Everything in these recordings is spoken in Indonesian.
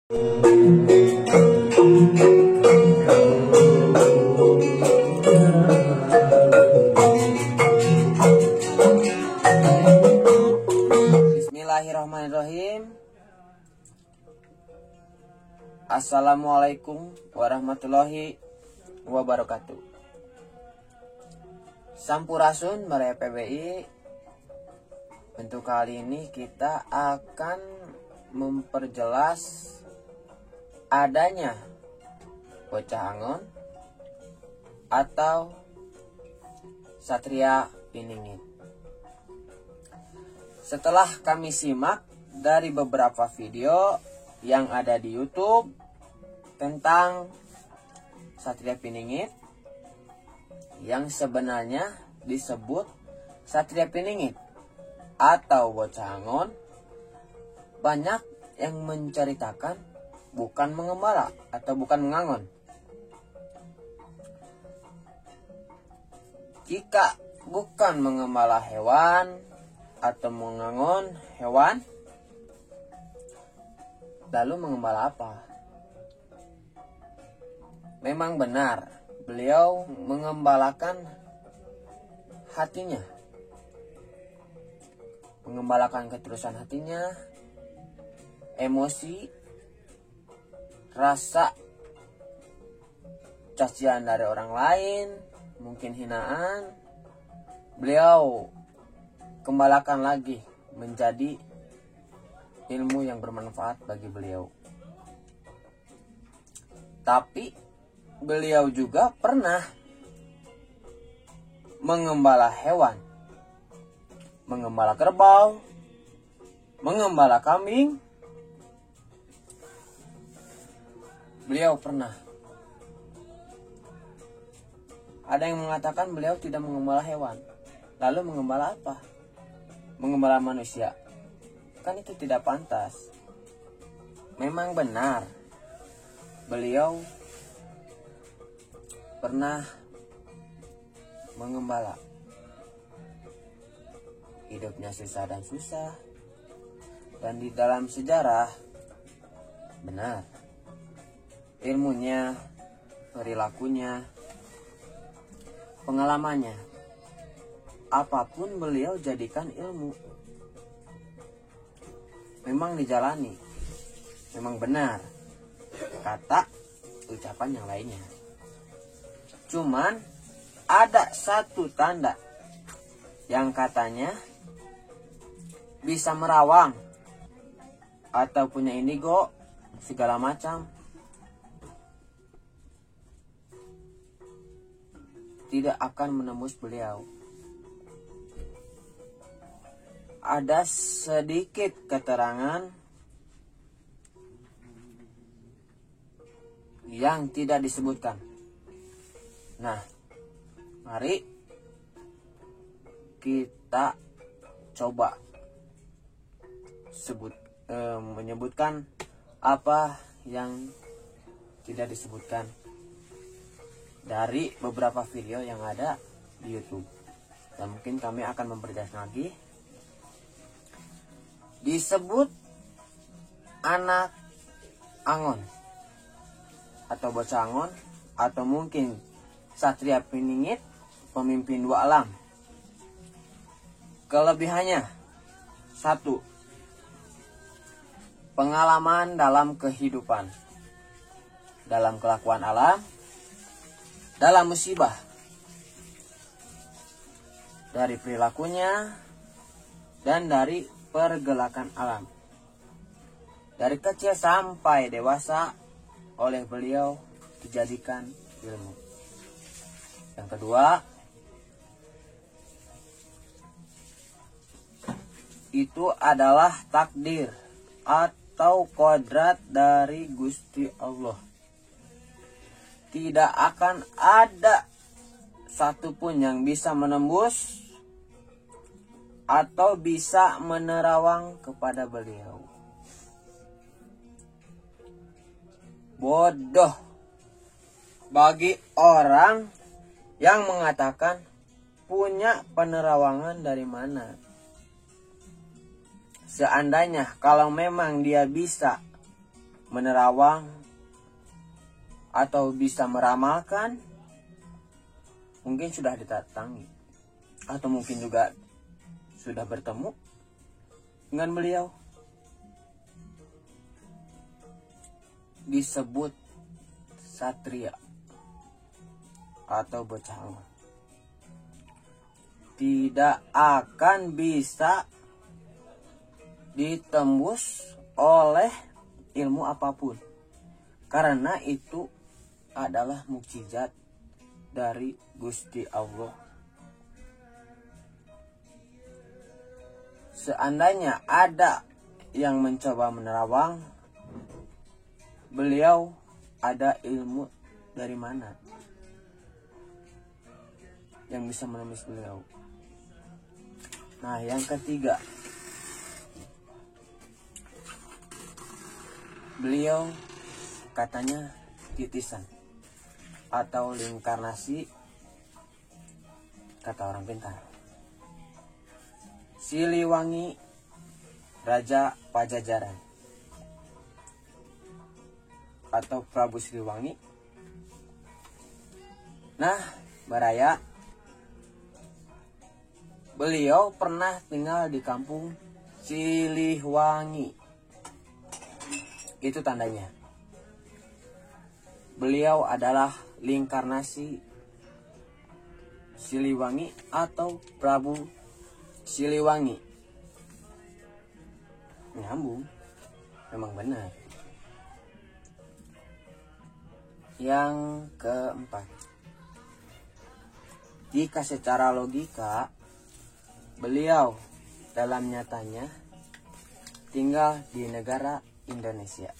Bismillahirrahmanirrahim. Assalamualaikum warahmatullahi wabarakatuh. Sampurasun Balai PBI. Untuk kali ini kita akan memperjelas adanya bocah angon atau satria piningit. Setelah kami simak dari beberapa video yang ada di YouTube tentang satria piningit yang sebenarnya disebut satria piningit atau bocah angon, banyak yang menceritakan bukan mengembala atau bukan mengangon. Jika bukan mengembala hewan atau mengangon hewan, lalu mengembala apa? Memang benar, beliau mengembalakan hatinya, mengembalakan ketulusan hatinya, emosi, rasa cacian dari orang lain, mungkin hinaan, beliau kembalakan lagi menjadi ilmu yang bermanfaat bagi beliau. Tapi beliau juga pernah mengembala hewan, mengembala kerbau, mengembala kambing. Beliau pernah. Ada yang mengatakan beliau tidak mengembala hewan. Lalu mengembala apa? Mengembala manusia. Kan itu tidak pantas. Memang benar, beliau pernah mengembala. Hidupnya susah dan susah. Dan di dalam sejarah, benar, ilmunya, perilakunya, pengalamannya, apapun beliau jadikan ilmu. Memang dijalani, memang benar kata ucapan yang lainnya. Cuman ada satu tanda yang katanya bisa merawang atau punya indigo segala macam, tidak akan menembus beliau. Ada sedikit keterangan yang tidak disebutkan. Nah, mari kita coba menyebutkan apa yang tidak disebutkan dari beberapa video yang ada di YouTube. Dan mungkin kami akan memperjelas lagi. Disebut anak angon atau bocah angon atau mungkin satria piningit, pemimpin dua alam. Kelebihannya, 1. Pengalaman dalam kehidupan, dalam kelakuan alam, dalam musibah, dari perilakunya dan dari pergelakan alam. Dari kecil sampai dewasa oleh beliau dijadikan ilmu. Yang kedua, itu adalah takdir atau kodrat dari Gusti Allah. Tidak akan ada satupun yang bisa menembus atau bisa menerawang kepada beliau. Bodoh bagi orang yang mengatakan punya penerawangan dari mana. Seandainya kalau memang dia bisa menerawang atau bisa meramalkan, mungkin sudah didatangi atau mungkin juga sudah bertemu dengan beliau. Disebut satria atau bocah anggun. Tidak akan bisa ditembus oleh ilmu apapun, karena itu adalah mukjizat dari Gusti Allah. Seandainya ada yang mencoba menerawang, beliau ada ilmu dari mana yang bisa menembus beliau. Nah, yang ketiga, beliau katanya titisan atau reinkarnasi, kata orang pintar, Siliwangi, Raja Pajajaran atau Prabu Siliwangi. Nah, baraya, beliau pernah tinggal di kampung Siliwangi. Itu tandanya beliau adalah reinkarnasi Siliwangi atau Prabu Siliwangi. Nyambung, memang benar. Yang keempat, jika secara logika beliau dalam nyatanya tinggal di negara Indonesia,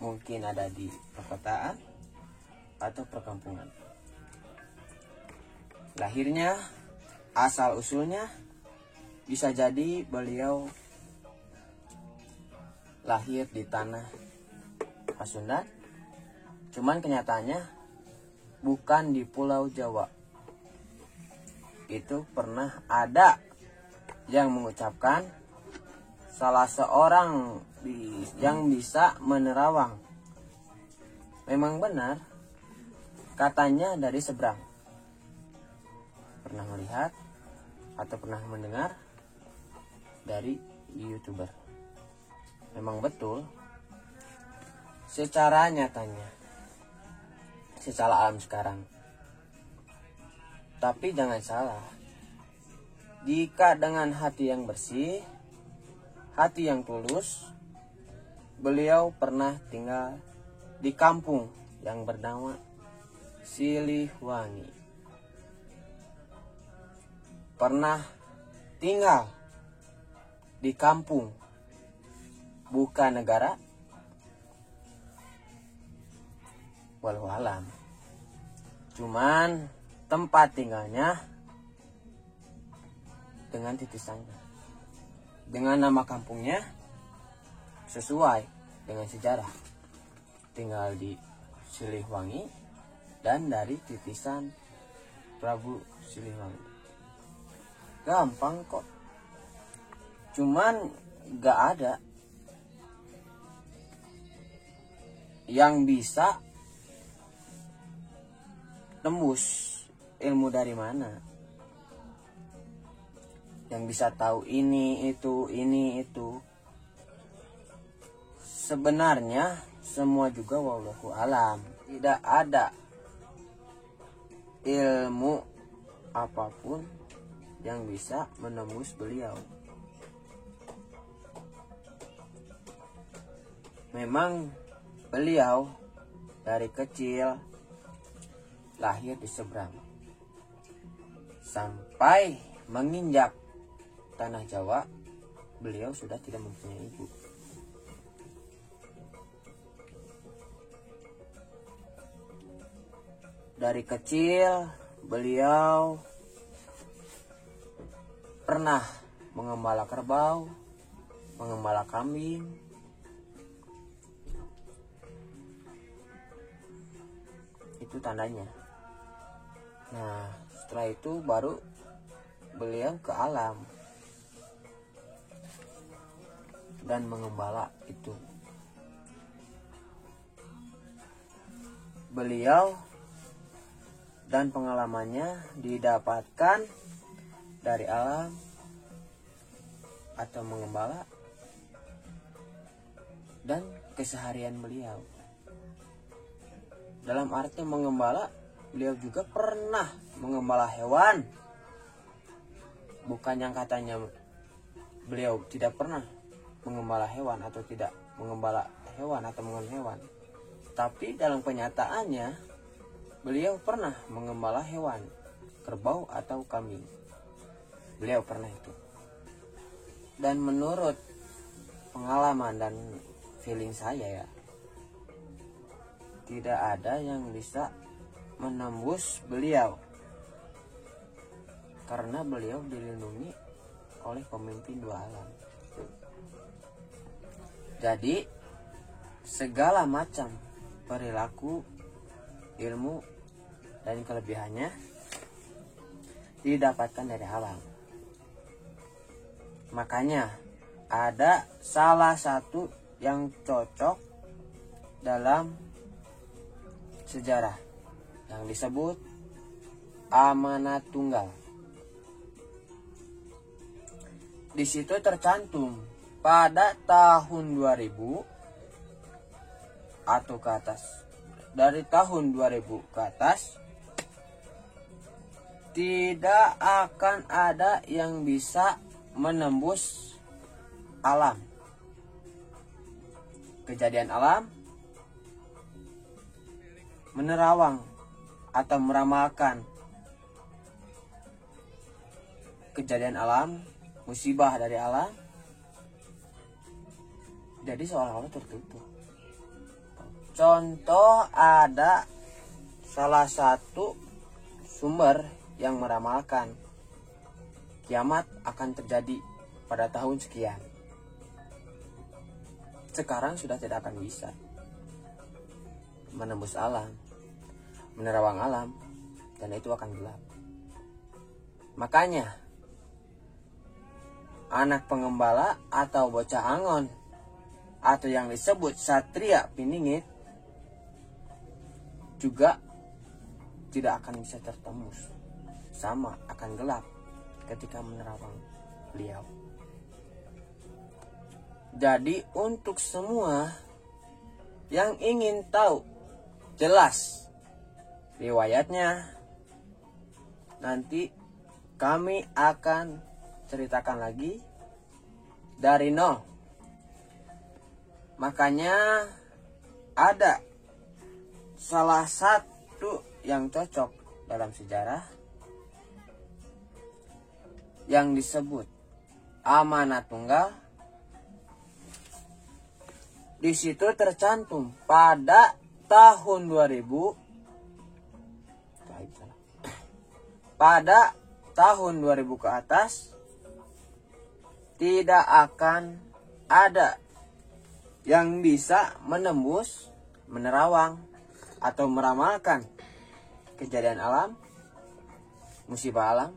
mungkin ada di perkotaan atau perkampungan. Lahirnya, asal usulnya bisa jadi beliau lahir di tanah Pasundan, cuman kenyataannya bukan di Pulau Jawa. Itu pernah ada yang mengucapkan salah seorang yang bisa menerawang. Memang benar, katanya dari seberang. Pernah melihat atau pernah mendengar dari YouTuber. Memang betul, secara nyatanya, secara alam sekarang. Tapi jangan salah, jika dengan hati yang bersih, hati yang tulus, beliau pernah tinggal di kampung yang bernama Siliwangi. Pernah tinggal di kampung, bukan negara. Walau alam, cuman tempat tinggalnya dengan titisannya, dengan nama kampungnya sesuai dengan sejarah, tinggal di Siliwangi dan dari titisan Prabu Siliwangi. Gampang kok, cuman gak ada yang bisa tembus ilmu dari mana, yang bisa tahu ini itu. Sebenarnya semua juga wallahu alam, tidak ada ilmu apapun yang bisa menembus beliau. Memang beliau dari kecil lahir di seberang, sampai menginjak tanah Jawa, beliau sudah tidak mempunyai ibu. Dari kecil beliau pernah mengembala kerbau, mengembala kambing. Itu tandanya. Nah, setelah itu baru beliau ke alam dan mengembala itu beliau dan pengalamannya didapatkan dari alam atau mengembala dan keseharian beliau. Dalam arti mengembala, beliau juga pernah mengembala hewan. Bukan yang katanya beliau tidak pernah mengembala hewan atau tidak mengembala hewan atau mengenal hewan. Tapi dalam kenyataannya beliau pernah mengembala hewan, kerbau atau kambing. Beliau pernah itu. Dan menurut pengalaman dan feeling saya ya, tidak ada yang bisa menembus beliau. Karena beliau dilindungi oleh pemimpin dua alam. Jadi segala macam perilaku, ilmu, dan kelebihannya didapatkan dari alam. Makanya ada salah satu yang cocok dalam sejarah yang disebut amanat tunggal. Di situ tercantum pada tahun 2000 atau ke atas. Dari tahun 2000 ke atas tidak akan ada yang bisa menembus alam. Kejadian alam menerawang atau meramalkan kejadian alam, musibah dari alam, jadi seolah-olah tertutup. Contoh, ada salah satu sumber yang meramalkan kiamat akan terjadi pada tahun sekian. Sekarang sudah tidak akan bisa menembus alam, menerawang alam, dan itu akan gelap. Makanya anak pengembala atau bocah angon atau yang disebut satria piningit juga tidak akan bisa tertembus, sama akan gelap ketika menerawang beliau. Jadi untuk semua yang ingin tahu jelas riwayatnya, nanti kami akan ceritakan lagi dari nol. Makanya ada salah satu yang cocok dalam sejarah yang disebut amanat tunggal. Di situ tercantum pada tahun 2000, pada tahun 2000 ke atas tidak akan ada yang bisa menembus, menerawang, atau meramalkan kejadian alam, musibah alam,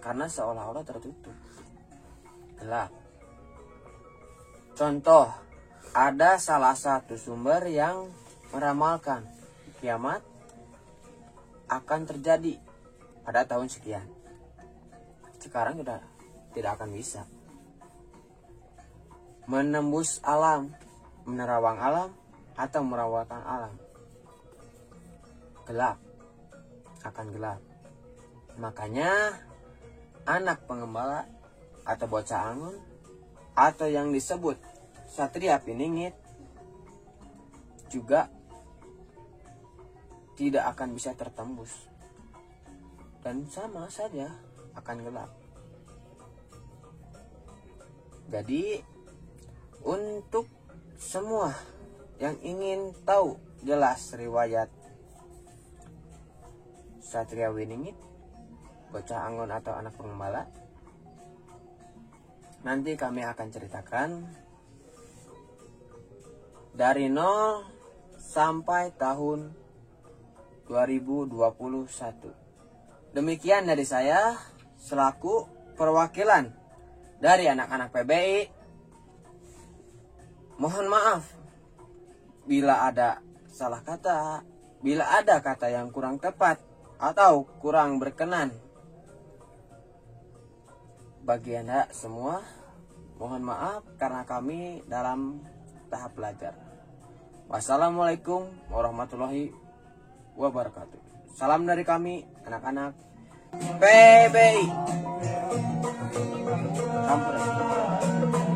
karena seolah-olah tertutup, gelap. Contoh, ada salah satu sumber yang meramalkan kiamat akan terjadi pada tahun sekian. Sekarang sudah tidak akan bisa menembus alam, menerawang alam, atau merawatkan alam. Gelap, akan gelap. Makanya anak pengembala atau bocah angon atau yang disebut satria piningit juga tidak akan bisa tertembus, dan sama saja akan gelap. Jadi untuk semua yang ingin tahu jelas riwayat satria piningit, bocah angon atau anak pengembala, nanti kami akan ceritakan dari nol sampai tahun 2021. Demikian dari saya selaku perwakilan dari anak-anak PBI. Mohon maaf bila ada salah kata, bila ada kata yang kurang tepat atau kurang berkenan bagi Anda semua, mohon maaf karena kami dalam tahap belajar. Wassalamualaikum warahmatullahi wabarakatuh. Salam dari kami, anak-anak PBI. Sampurasun.